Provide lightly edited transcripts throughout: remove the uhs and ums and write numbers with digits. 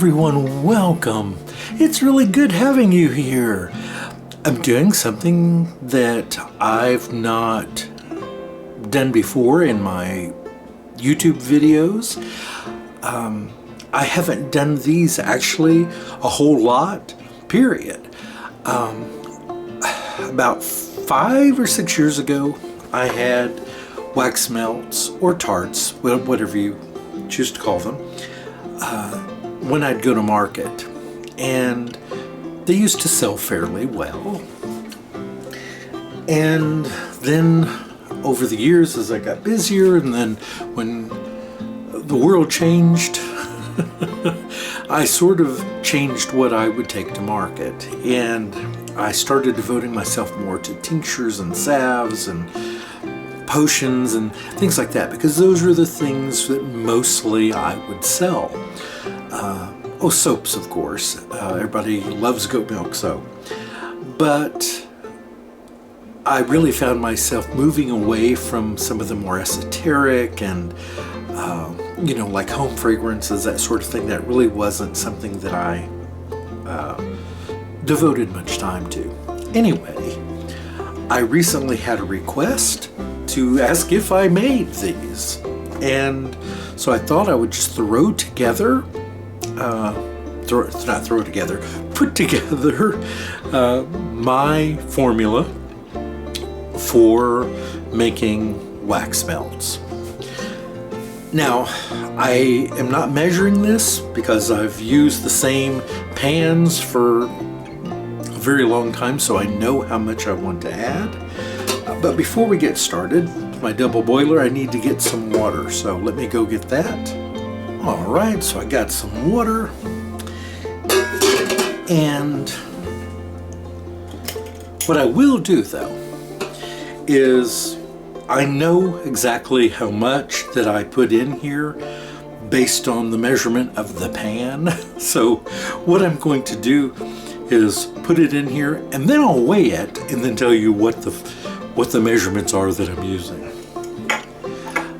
everyone, welcome. It's really good having you here. I'm doing something that I've not done before in my YouTube videos. I haven't done these actually a whole lot, period. About 5 or 6 years ago, I had wax melts or tarts, whatever you choose to call them, when I'd go to market, and they used to sell fairly well. And then over the years, as I got busier, and then when the world changed, I sort of changed what I would take to market, and I started devoting myself more to tinctures and salves and potions and things like that, because those are the things that mostly I would sell. Soaps, of course. Everybody loves goat milk soap. But I really found myself moving away from some of the more esoteric and, like home fragrances, that sort of thing. That really wasn't something that I devoted much time to. Anyway, I recently had a request to ask if I made these. And so I thought I would just put together my formula for making wax melts. Now, I am not measuring this because I've used the same pans for a very long time, so I know how much I want to add. But before we get started, my double boiler, I need to get some water, so let me go get that. All right, so I got some water, and what I will do though is I know exactly how much that I put in here based on the measurement of the pan. So what I'm going to do is put it in here, and then I'll weigh it and then tell you what the measurements are that I'm using.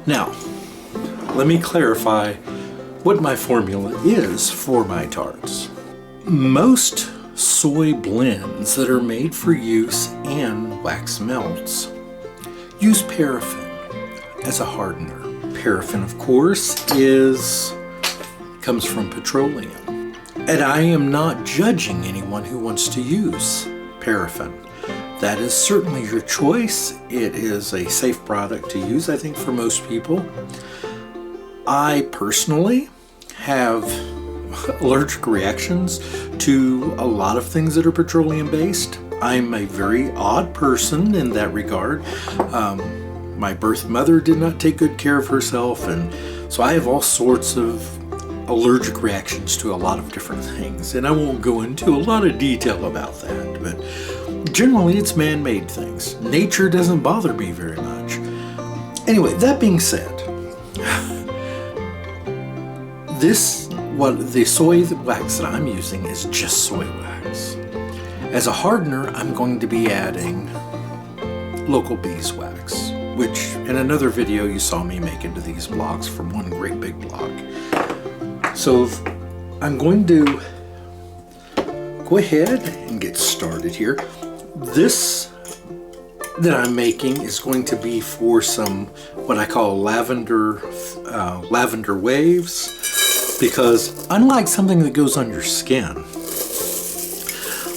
Now, let me clarify what my formula is for my tarts. Most soy blends that are made for use in wax melts use paraffin as a hardener. Paraffin, of course, comes from petroleum. And I am not judging anyone who wants to use paraffin. That is certainly your choice. It is a safe product to use, I think, for most people. I personally have allergic reactions to a lot of things that are petroleum based. I'm a very odd person in that regard. My birth mother did not take good care of herself, and so I have all sorts of allergic reactions to a lot of different things, and I won't go into a lot of detail about that, but generally it's man-made things. Nature doesn't bother me very much. Anyway, that being said, the soy wax that I'm using is just soy wax. As a hardener, I'm going to be adding local beeswax, which in another video you saw me make into these blocks from one great big block. So I'm going to go ahead and get started here. This that I'm making is going to be for some what I call lavender waves, because unlike something that goes on your skin,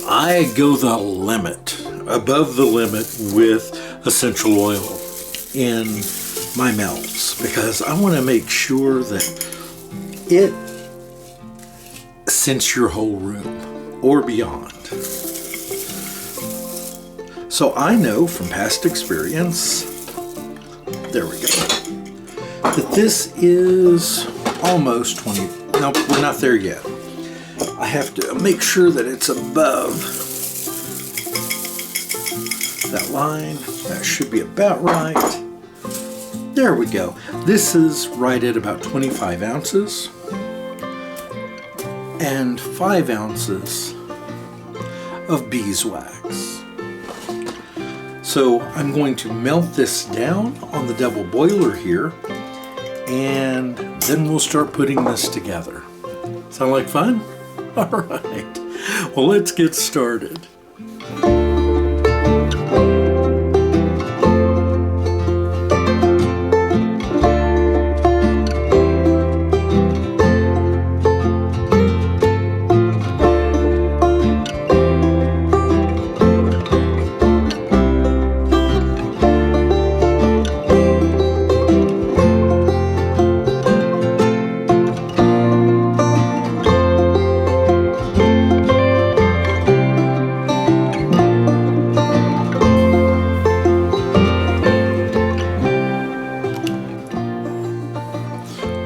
I go the limit, above the limit, with essential oil in my melts, because I want to make sure that it scents your whole room or beyond. So I know from past experience, there we go, that this is almost 20, nope, we're not there yet. I have to make sure that it's above that line. That should be about right. There we go. This is right at about 25 ounces and 5 ounces of beeswax. So I'm going to melt this down on the double boiler here, and then we'll start putting this together. Sound like fun? All right. Well, let's get started.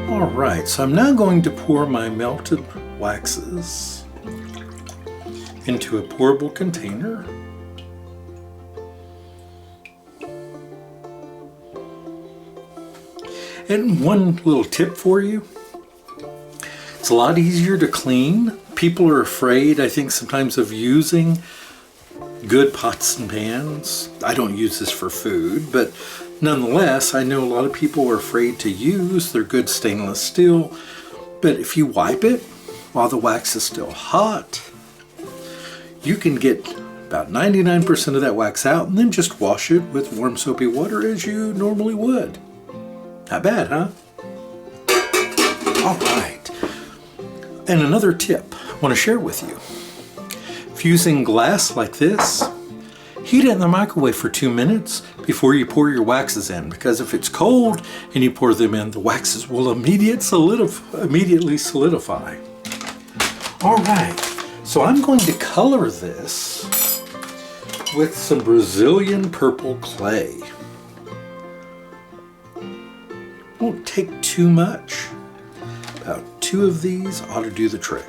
Alright, so I'm now going to pour my melted waxes into a pourable container. And one little tip for you, it's a lot easier to clean. People are afraid, I think, sometimes of using good pots and pans. I don't use this for food, but nonetheless, I know a lot of people are afraid to use their good stainless steel. But if you wipe it while the wax is still hot, you can get about 99% of that wax out and then just wash it with warm soapy water as you normally would. Not bad, huh? All right. And another tip I want to share with you. If using glass like this, heat it in the microwave for 2 minutes before you pour your waxes in, because if it's cold and you pour them in, the waxes will immediately solidify. All right, so I'm going to color this with some Brazilian purple clay. Won't take too much. About 2 of these ought to do the trick.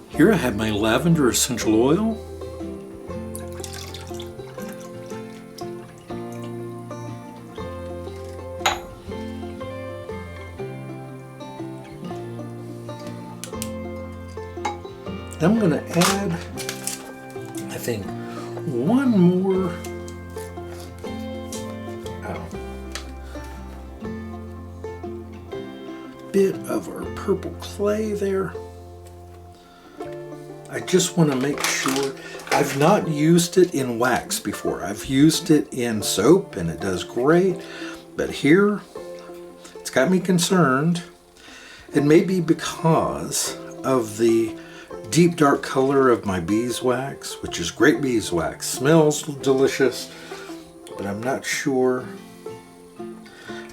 Here I have my lavender essential oil. I'm going to add, I think, one more bit of our purple clay there. I just want to make sure. I've not used it in wax before. I've used it in soap and it does great, but here it's got me concerned. It may be because of the deep dark color of my beeswax, which is great beeswax, smells delicious, but I'm not sure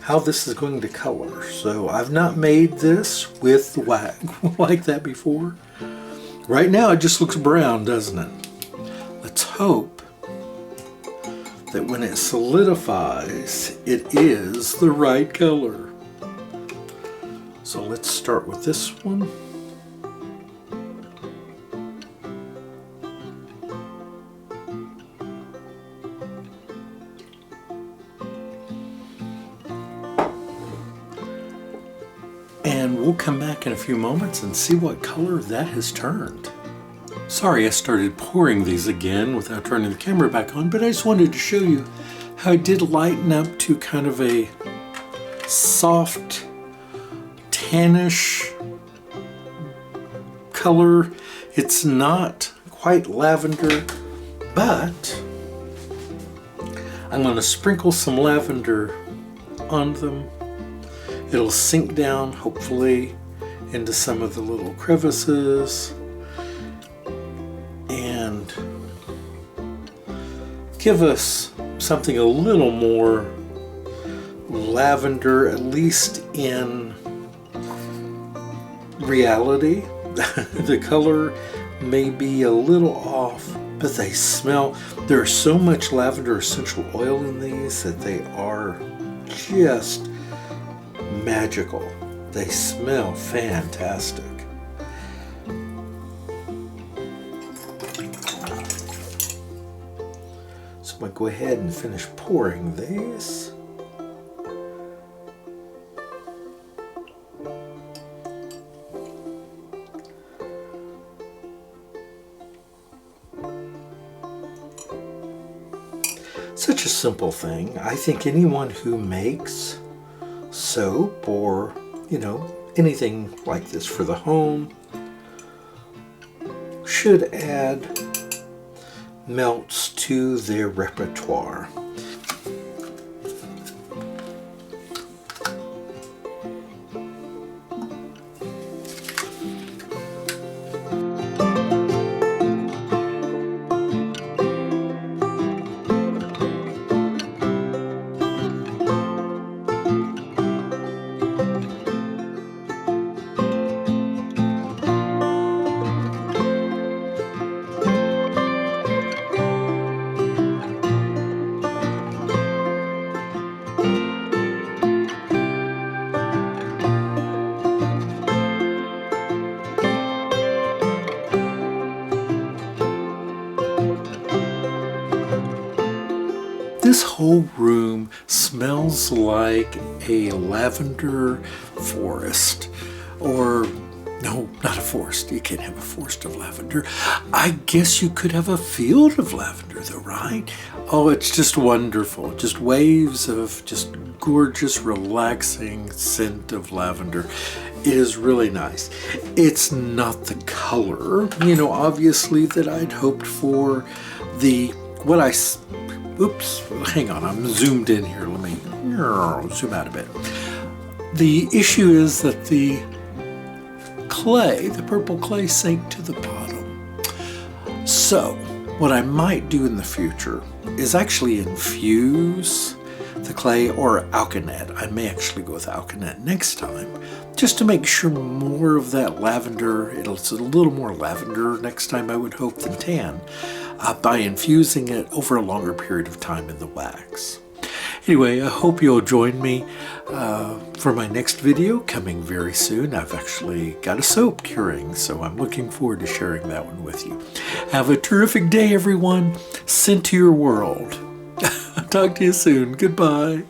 how this is going to color. So I've not made this with wax like that before. Right now it just looks brown, doesn't it? Let's hope that when it solidifies, it is the right color. So let's start with this one. And we'll come back in a few moments and see what color that has turned. Sorry I started pouring these again without turning the camera back on, but I just wanted to show you how it did lighten up to kind of a soft, tannish color. It's not quite lavender, but I'm going to sprinkle some lavender on them. It'll sink down, hopefully, into some of the little crevices and give us something a little more lavender, at least in reality. The color may be a little off, but they smell. There's so much lavender essential oil in these that they are just magical. They smell fantastic. I'm going to go ahead and finish pouring these. Such a simple thing. I think anyone who makes soap or, anything like this for the home should add melts to their repertoire. This whole room smells like a lavender forest. Or, no, not a forest. You can't have a forest of lavender. I guess you could have a field of lavender though, right? Oh, it's just wonderful. Just waves of just gorgeous, relaxing scent of lavender. It is really nice. It's not the color, obviously that I'd hoped for. Oops, hang on, I'm zoomed in here. Let me zoom out a bit. The issue is that the clay, the purple clay, sank to the bottom. So, what I might do in the future is actually infuse the clay or alkanet. I may actually go with alkanet next time, just to make sure more of that lavender, it's a little more lavender next time I would hope than tan, by infusing it over a longer period of time in the wax. Anyway, I hope you'll join me for my next video coming very soon. I've actually got a soap curing, so I'm looking forward to sharing that one with you. Have a terrific day, everyone. Scent to your world. Talk to you soon. Goodbye.